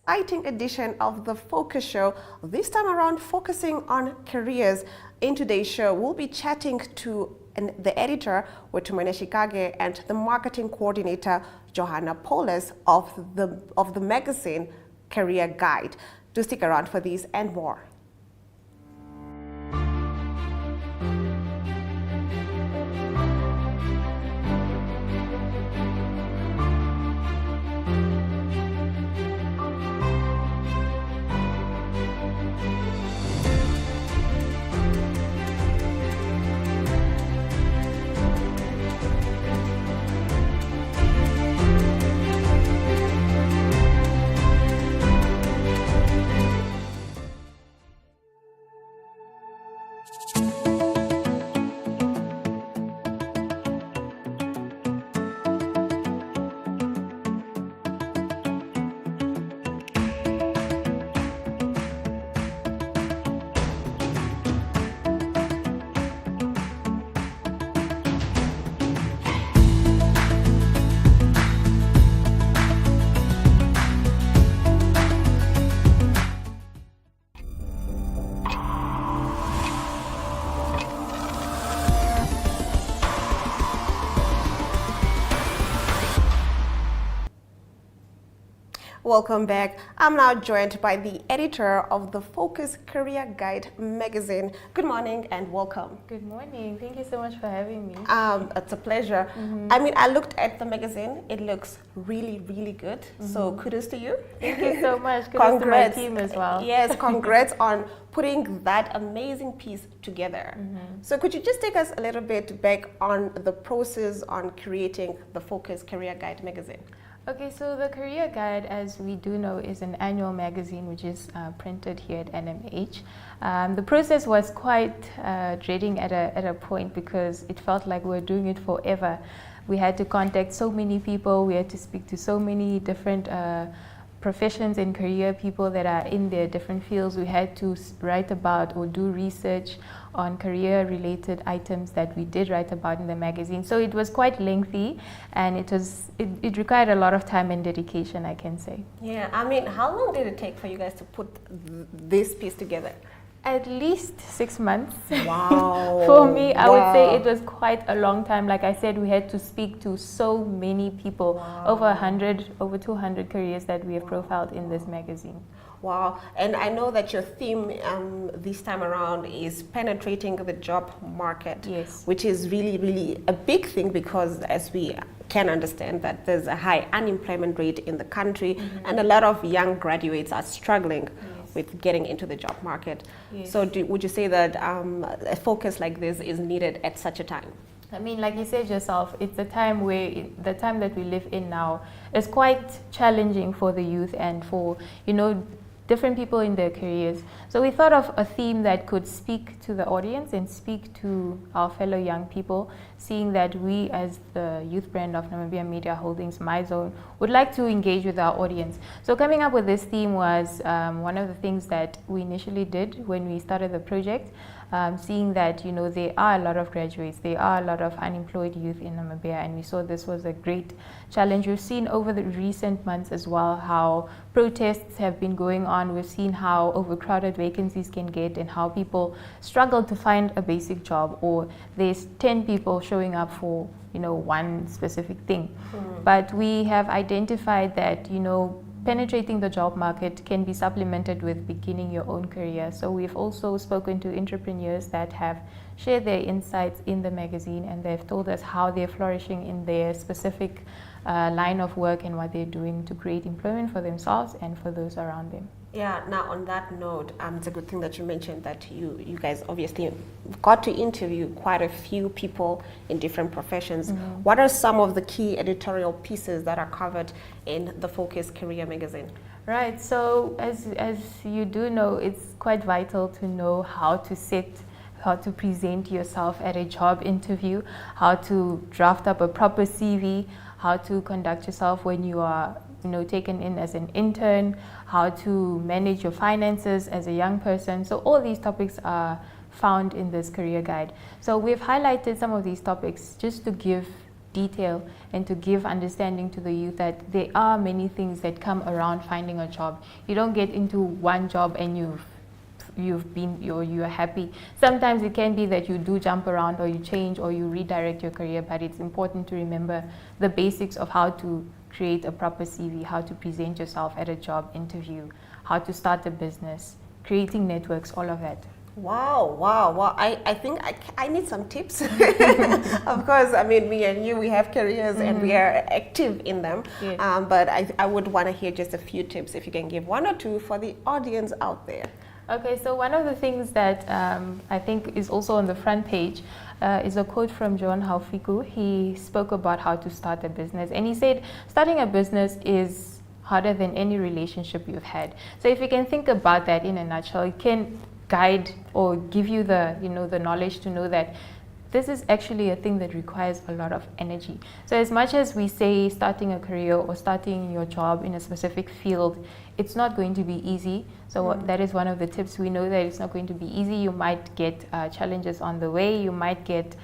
exciting edition of the Focus Show, this time around focusing on careers. In today's show, we'll be chatting to the editor, Wetumene Shikage, and the marketing coordinator, Johanna Polis, of the magazine Career Guide. Do stick around for these and more. Welcome back. I'm now joined by the editor of the Focus Career Guide magazine. Good morning and welcome. Good morning. Thank you so much for having me. It's a pleasure. I mean, I looked at the magazine. It looks really, really good. So kudos to you. Thank you so much. Kudos to my team as well. Yes, congrats on putting that amazing piece together. So could you just take us a little bit back on the process on creating the Focus Career Guide magazine? Okay, so the Career Guide, as we do know, is an annual magazine which is printed here at NMH. The process was quite dreading at a point because it felt like we were doing it forever. We had to contact so many people, we had to speak to so many different professions and career people that are in their different fields. We had to write about or do research on career related items that we did write about in the magazine. So it was quite lengthy and it required a lot of time and dedication, I can say. Yeah, I mean, how long did it take for you guys to put this piece together? At least 6 months. Wow. For me, I would say it was quite a long time. Like I said, we had to speak to so many people, over 200 careers that we have profiled in this magazine. Wow. And I know that your theme this time around is penetrating the job market. Yes. Which is really, really a big thing because as we can understand that there's a high unemployment rate in the country and a lot of young graduates are struggling with getting into the job market. Yes. So would you say that a focus like this is needed at such a time? I mean, like you said yourself, it's a time where the time that we live in now is quite challenging for the youth and for, different people in their careers. So we thought of a theme that could speak to the audience and speak to our fellow young people, seeing that we as the youth brand of Namibian Media Holdings, MyZone, would like to engage with our audience. So coming up with this theme was one of the things that we initially did when we started the project, seeing that there are a lot of graduates, there are a lot of unemployed youth in Namibia, and we saw this was a great challenge. We've seen over the recent months as well how protests have been going on. We've seen how overcrowded vacancies can get and how people struggle to find a basic job, or there's 10 people showing up for one specific thing. But we have identified that penetrating the job market can be supplemented with beginning your own career. So we've also spoken to entrepreneurs that have shared their insights in the magazine, and they've told us how they're flourishing in their specific line of work and what they're doing to create employment for themselves and for those around them. Yeah, now on that note, it's a good thing that you mentioned that you guys obviously got to interview quite a few people in different professions. What are some of the key editorial pieces that are covered in the Focus Career magazine? Right, so as you do know, it's quite vital to know how to present yourself at a job interview, how to draft up a proper CV, how to conduct yourself when you are taken in as an intern, how to manage your finances as a young person. So all these topics are found in this career guide. So we've highlighted some of these topics just to give detail and to give understanding to the youth that there are many things that come around finding a job. You don't get into one job and you are happy. Sometimes it can be that you do jump around or you change or you redirect your career, but it's important to remember the basics of how to create a proper CV, how to present yourself at a job interview, how to start a business, creating networks, all of that. Wow. I think I need some tips. Of course, I mean, me and you, we have careers and we are active in them. Yes. But I would want to hear just a few tips, if you can give one or two for the audience out there. Okay, so one of the things that I think is also on the front page is a quote from John Haufiku. He spoke about how to start a business, and he said starting a business is harder than any relationship you've had. So if you can think about that in a nutshell, it can guide or give you the knowledge to know that this is actually a thing that requires a lot of energy. So as much as we say starting a career or starting your job in a specific field, it's not going to be easy. So that is one of the tips. We know that it's not going to be easy. You might get challenges on the way. You might get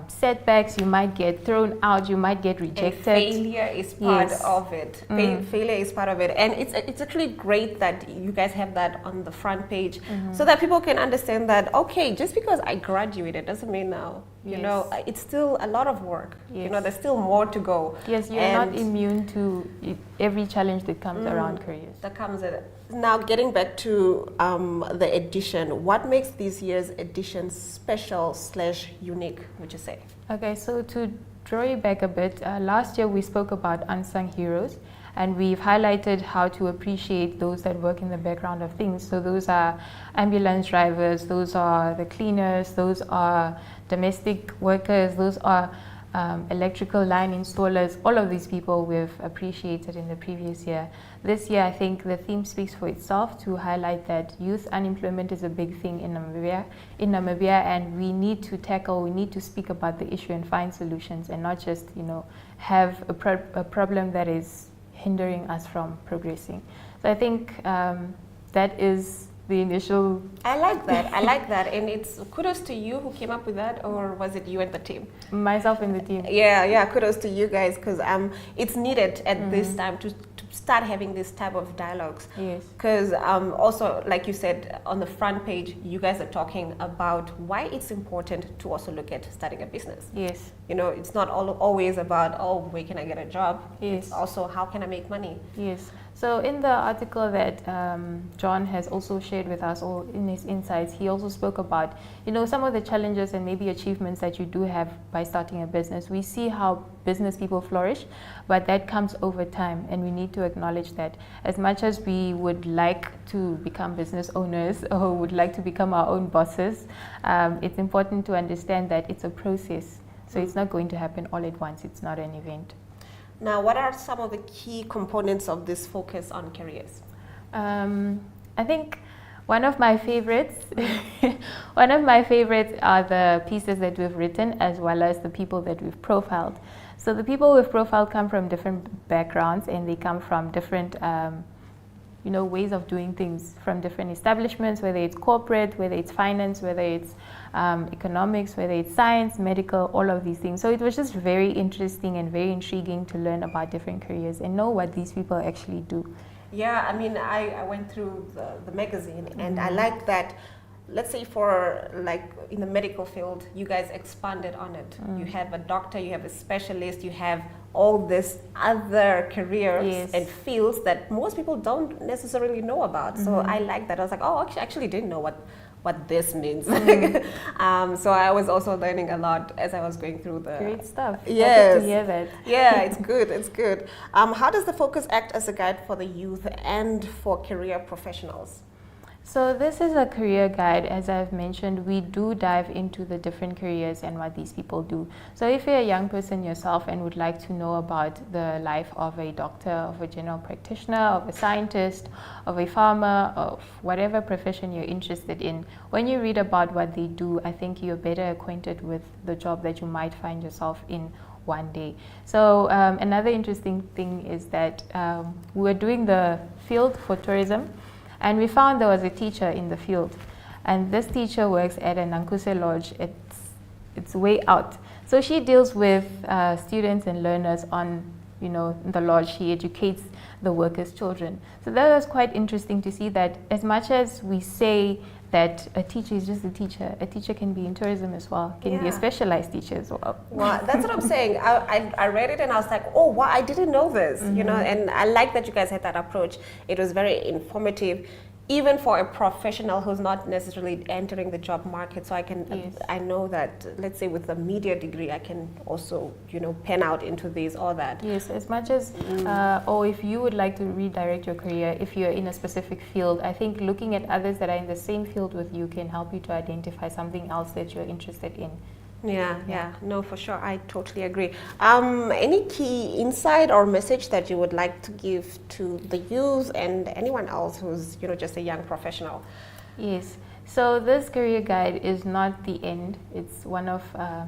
setbacks. You might get thrown out. You might get rejected. And failure is part of it. Failure is part of it. And it's actually great that you guys have that on the front page so that people can understand that, okay, just because I graduated doesn't mean now. You know, it's still a lot of work. You know, there's still more to go. Yes, you're not immune to every challenge that comes around careers. That comes in. Now, getting back to the edition, what makes this year's edition special / unique, would you say? Okay, so to draw you back a bit, last year we spoke about unsung heroes, and we've highlighted how to appreciate those that work in the background of things. So those are ambulance drivers, those are the cleaners, those are domestic workers, those are electrical line installers. All of these people we've appreciated in the previous year. This year, I think the theme speaks for itself to highlight that youth unemployment is a big thing in Namibia, and we need to speak about the issue and find solutions, and not just have a problem that is hindering us from progressing. So I think that is the initial. I like that, and it's kudos to you who came up with that, or was it you and the team? Myself and the team. Yeah, kudos to you guys, because it's needed at this time to start having this type of dialogues. Yes. Because also, like you said, on the front page, you guys are talking about why it's important to also look at starting a business. Yes. It's not always about, where can I get a job? Yes. It's also, how can I make money? Yes. So in the article that John has also shared with us, or in his insights, he also spoke about, some of the challenges and maybe achievements that you do have by starting a business. We see how business people flourish, but that comes over time, and we need to acknowledge that. As much as we would like to become business owners or would like to become our own bosses, it's important to understand that it's a process. So it's not going to happen all at once. It's not an event. Now, what are some of the key components of this focus on careers? I think one of my favorites are the pieces that we've written, as well as the people that we've profiled. So the people we've profiled come from different backgrounds, and they come from different ways of doing things, from different establishments, whether it's corporate, whether it's finance, whether it's economics, whether it's science, medical, all of these things. So it was just very interesting and very intriguing to learn about different careers and know what these people actually do. Yeah, I mean, I went through the magazine, and I like that. Let's say for in the medical field, you guys expanded on it. You have a doctor, you have a specialist, you have all these other careers and fields that most people don't necessarily know about. So I like that. I was like, I actually didn't know what this means. So I was also learning a lot as I was going through the great stuff. Yes. Happy to hear that. Yeah, it's good. How does the focus act as a guide for the youth and for career professionals? So this is a career guide. As I've mentioned, we do dive into the different careers and what these people do. So if you're a young person yourself and would like to know about the life of a doctor, of a general practitioner, of a scientist, of a farmer, of whatever profession you're interested in, when you read about what they do, I think you're better acquainted with the job that you might find yourself in one day. So another interesting thing is that we were doing the field for tourism, and we found there was a teacher in the field, and this teacher works at a Nankuse lodge. It's it's way out. So she deals with students and learners on, you know, the lodge. She educates the workers' children. So that was quite interesting to see that as much as we say that a teacher is just a teacher can be in tourism as well, can be a specialized teacher as well. Well, that's what I'm saying. I read it and I was like, oh, wow, I didn't know this, you know, and I like that you guys had that approach. It was very informative, even for a professional who's not necessarily entering the job market. So I know that, let's say with a media degree, I can also, you know, pen out into this or that. Yes, as much as, or if you would like to redirect your career, if you're in a specific field, I think looking at others that are in the same field with you can help you to identify something else that you're interested in. Yeah, no, for sure. I totally agree. Any key insight or message that you would like to give to the youth and anyone else who's, you know, just a young professional? Yes. So this career guide is not the end. It's one of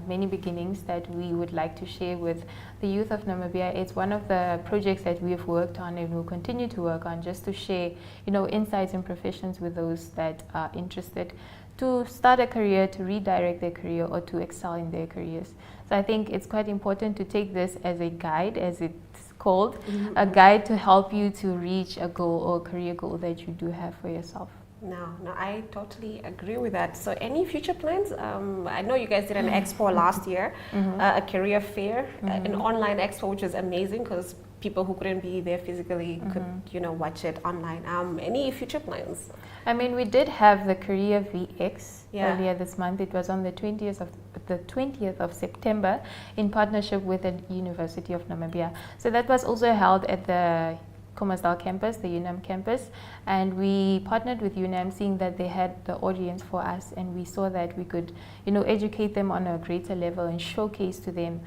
many beginnings that we would like to share with the youth of Namibia. It's one of the projects that we've worked on and will continue to work on, just to share, you know, insights and professions with those that are interested to start a career, to redirect their career, or to excel in their careers. So I think it's quite important to take this as a guide, as it's called, a guide to help you to reach a goal or a career goal that you do have for yourself. No, I totally agree with that. So any future plans? I know you guys did an expo last year, a career fair, an online expo, which is amazing because people who couldn't be there physically could, you know, watch it online. Any future plans? I mean, we did have the Career VX earlier this month. It was on the 20th of September in partnership with the University of Namibia. So that was also held at the Kommersdal campus, the UNAM campus, and we partnered with UNAM, seeing that they had the audience for us, and we saw that we could, you know, educate them on a greater level and showcase to them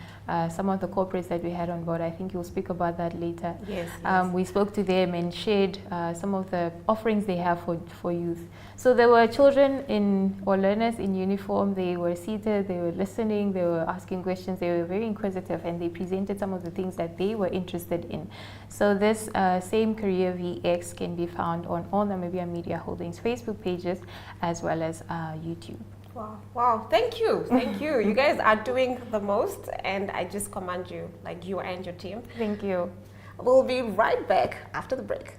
some of the corporates that we had on board. I think you'll speak about that later. Yes. We spoke to them and shared some of the offerings they have for youth. So there were children or learners in uniform. They were seated, they were listening, they were asking questions, they were very inquisitive, and they presented some of the things that they were interested in. So this same Career VX can be found on all Namibian Media Holdings Facebook pages as well as YouTube. Wow, thank you. You guys are doing the most, and I just commend you, like you and your team. Thank you. We'll be right back after the break.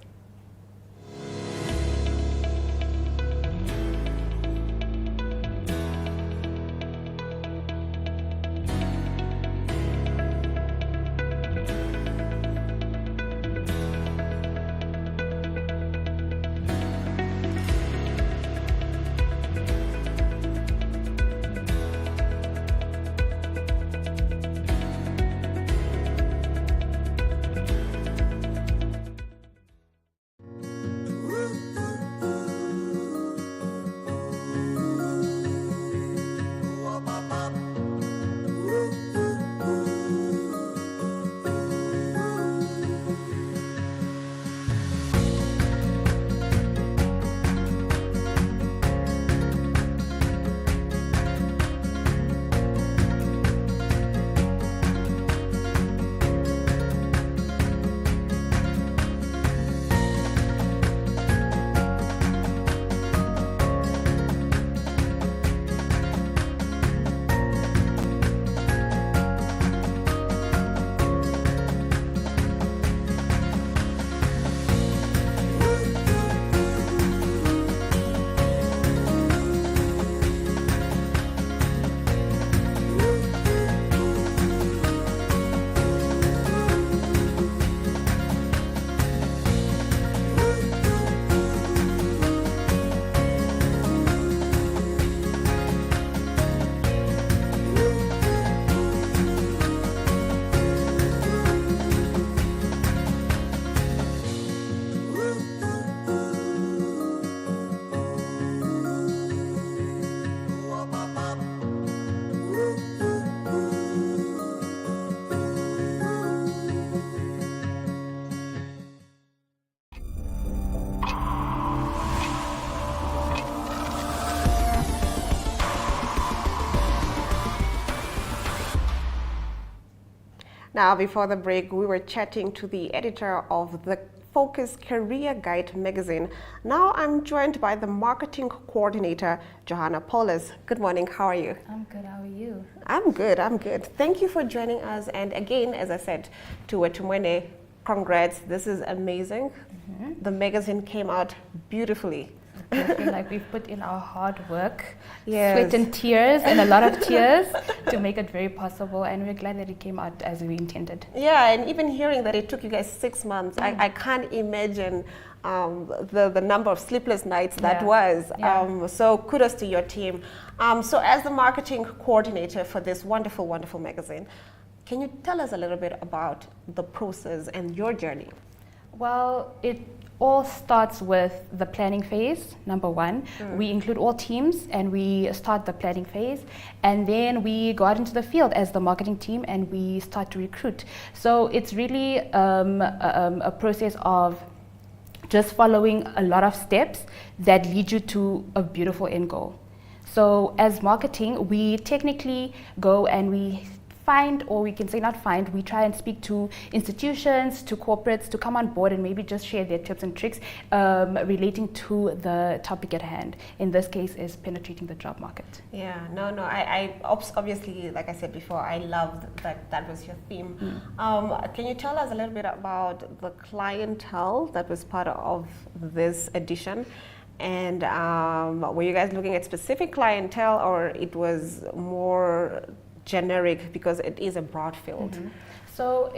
Now, before the break, we were chatting to the editor of the Focus Career Guide magazine. Now I'm joined by the marketing coordinator, Johanna Paulus. Good morning, how are you? I'm good, how are you? I'm good, I'm good. Thank you for joining us. And again, as I said to Wetumwene, congrats, this is amazing. The magazine came out beautifully. I feel like we've put in our hard work, Yes. sweat and tears, and a lot of tears to make it very possible, and we're glad that it came out as we intended. Yeah, and even hearing that it took you guys 6 months, I can't imagine the number of sleepless nights that was. So kudos to your team. So as the marketing coordinator for this wonderful, wonderful magazine, can you tell us a little bit about the process and your journey? Well, it all starts with the planning phase, number one. We include all teams and we start the planning phase, and then we go out into the field as the marketing team and we start to recruit. So it's really a process of just following a lot of steps that lead you to a beautiful end goal. So as marketing, we technically go and we find, or we can say not find, we try and speak to institutions, to corporates to come on board and maybe just share their tips and tricks relating to the topic at hand. In this case is penetrating the job market. Yeah, I obviously, like I said before, I loved that was your theme. Can you tell us a little bit about the clientele that was part of this edition? And were you guys looking at specific clientele, or it was more generic because it is a broad field? So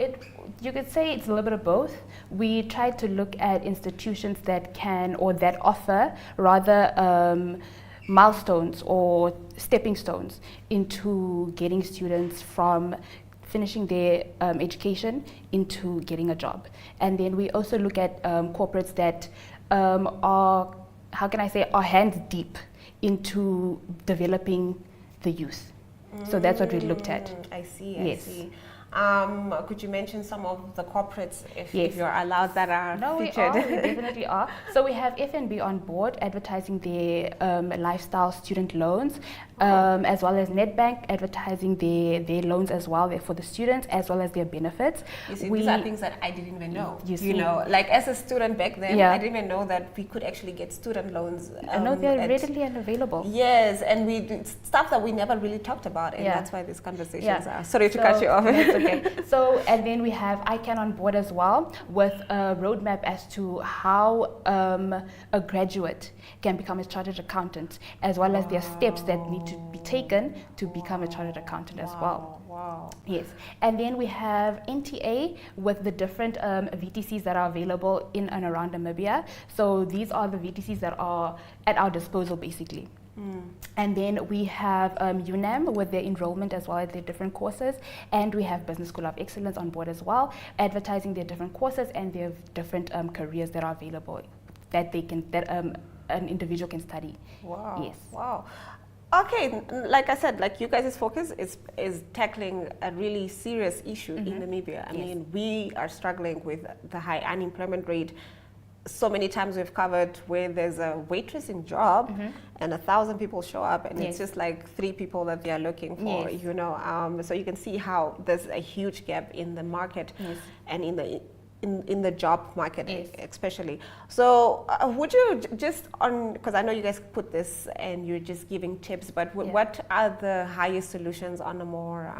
you could say it's a little bit of both. We try to look at institutions that can, or that offer rather milestones or stepping stones into getting students from finishing their education into getting a job. And then we also look at corporates that are, how can I say, are hands deep into developing the youth. So that's what we looked at. I see, Yes. I see. Could you mention some of the corporates, if you're allowed, that are featured? We definitely are. So we have FNB on board advertising their lifestyle student loans, as well as Nedbank advertising their loans as well, for the students, as well as their benefits. You see, these are things that I didn't even know. You know, like as a student back then, I didn't even know that we could actually get student loans. I know they're readily and available. Yes, and we did stuff that we never really talked about, and that's why these conversations are. Sorry to cut you off. Okay. So, and then we have ICANN on board as well, with a roadmap as to how a graduate can become a chartered accountant, as well as their steps that need to be taken to become a chartered accountant as well. Wow. Yes. And then we have NTA with the different VTCs that are available in and around Namibia. So these are the VTCs that are at our disposal, basically. And then we have UNAM with their enrollment as well as their different courses, and we have Business School of Excellence on board as well, advertising their different courses and their different careers that are available that they can an individual can study. Wow. Yes. Wow. Okay, like I said, like you guys' focus is tackling a really serious issue in Namibia. I mean, we are struggling with the high unemployment rate. So many times we've covered where there's a waitressing job and 1,000 people show up, and it's just like 3 people that they are looking for, you know. So you can see how there's a huge gap in the market and in the job market especially. So would you just, because I know you guys put this and you're just giving tips, but what are the highest solutions on a more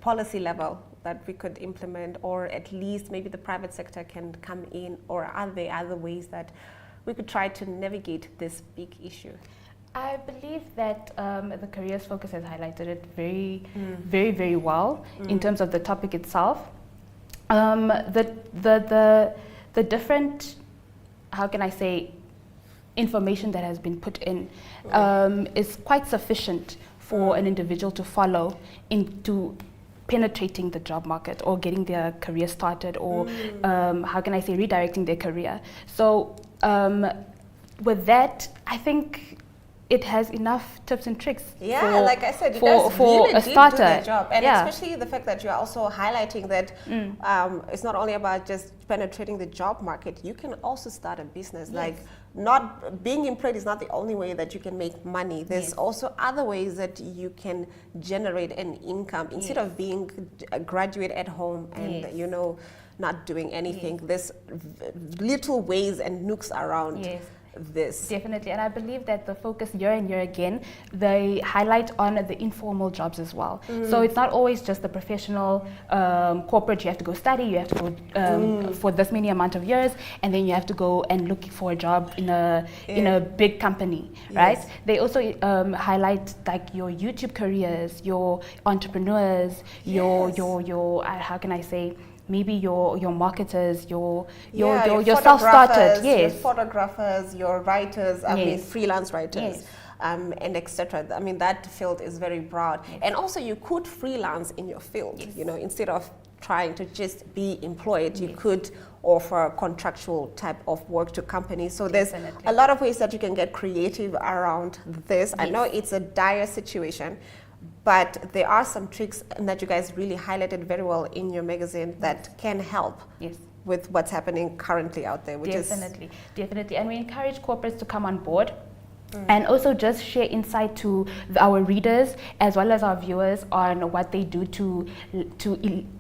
policy level that we could implement, or at least maybe the private sector can come in, or are there other ways that we could try to navigate this big issue? I believe that the careers focus has highlighted it very, very well in terms of the topic itself. The different, how can I say, information that has been put in is quite sufficient for an individual to follow into penetrating the job market or getting their career started, or how can I say, redirecting their career. So with that, I think it has enough tips and tricks. Yeah, like I said, you guys really a did starter. do their job. And especially the fact that you're also highlighting that it's not only about just penetrating the job market, you can also start a business. Like, not being employed is not the only way that you can make money. There's also other ways that you can generate an income instead of being a graduate at home and, you know, not doing anything. There's little ways and nooks around this. Definitely, and I believe that the focus year and year again, they highlight on the informal jobs as well. So it's not always just the professional corporate, you have to go study, you have to go for this many amount of years, and then you have to go and look for a job in a big company, right? They also highlight like your YouTube careers, your entrepreneurs, your how can I say, maybe your marketers, your self-started, your photographers, your writers, I mean freelance writers, and etc. I mean that field is very broad, and also you could freelance in your field. You know, instead of trying to just be employed, you could offer contractual type of work to companies. So there's a lot of ways that you can get creative around this. I know it's a dire situation, but there are some tricks that you guys really highlighted very well in your magazine that can help with what's happening currently out there, which definitely. And we encourage corporates to come on board and also just share insight to our readers as well as our viewers on what they do to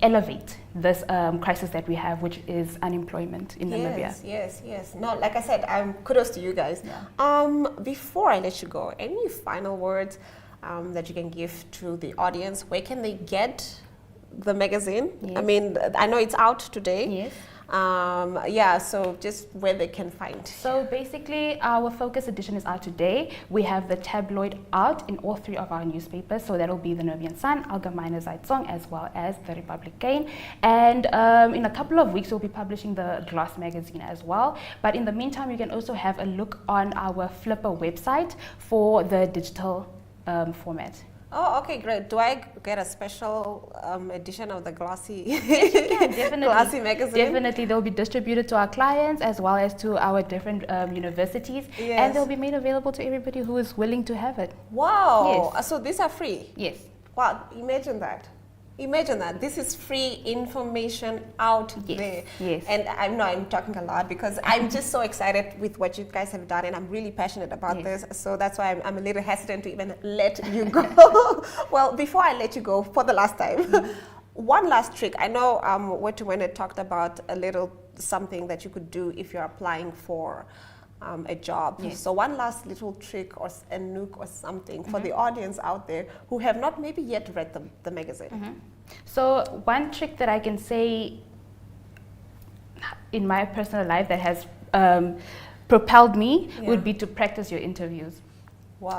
elevate this crisis that we have, which is unemployment in Namibia. Yes. No, like I said, kudos to you guys. Before I let you go, any final words that you can give to the audience? Where can they get the magazine? I mean, I know it's out today. So just where they can find. So basically, our focus edition is out today. We have the tabloid out in all 3 of our newspapers. So that'll be the Namibian Sun, Allgemeine Zeitung, as well as the Republikein. And in a couple of weeks, we'll be publishing the Gloss magazine as well. But in the meantime, you can also have a look on our Flipper website for the digital format. Oh, okay, great. Do I get a special edition of the glossy, glossy magazine? Definitely, they'll be distributed to our clients as well as to our different universities, and they'll be made available to everybody who is willing to have it. Wow! So these are free? Yes. Wow! Imagine that. Imagine that. This is free information out there. Yes. And I know I'm talking a lot because I'm just so excited with what you guys have done, and I'm really passionate about this. So that's why I'm a little hesitant to even let you go. Well, before I let you go for the last time, one last trick. I know Wetuwene talked about a little something that you could do if you're applying for a job. So one last little trick or a nook or something for the audience out there who have not maybe yet read the magazine. So one trick that I can say in my personal life that has propelled me would be to practice your interviews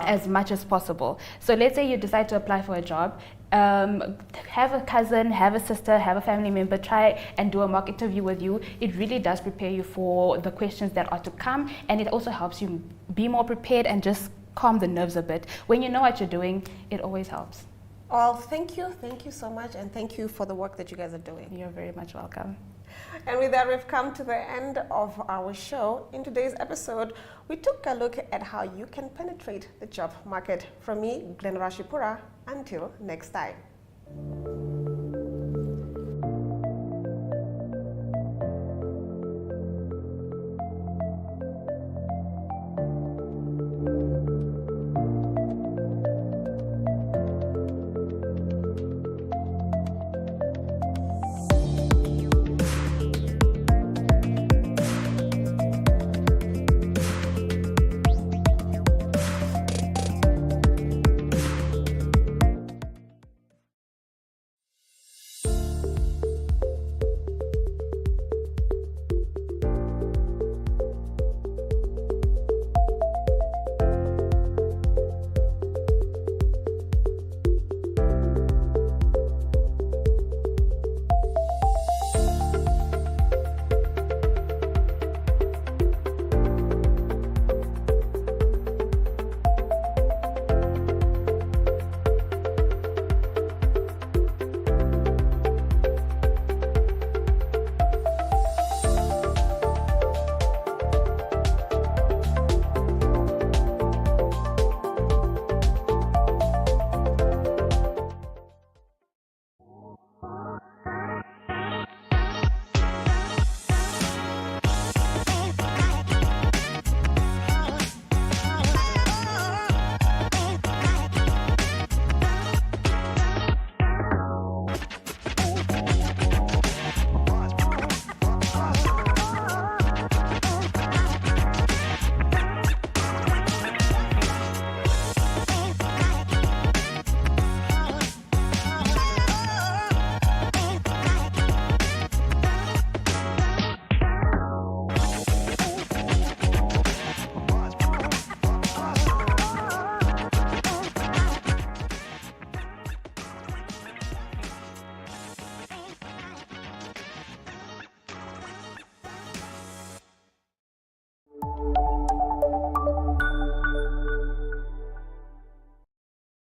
as much as possible. So let's say you decide to apply for a job. Have a cousin, have a sister, have a family member try and do a mock interview with you. It really does prepare you for the questions that are to come, and it also helps you be more prepared and just calm the nerves a bit. When you know what you're doing, it always helps. Well, thank you so much, and thank you for the work that you guys are doing. You're very much welcome. And with that, we've come to the end of our show. In today's episode, we took a look at how you can penetrate the job market. From me, Glenn Rashipura, until next time.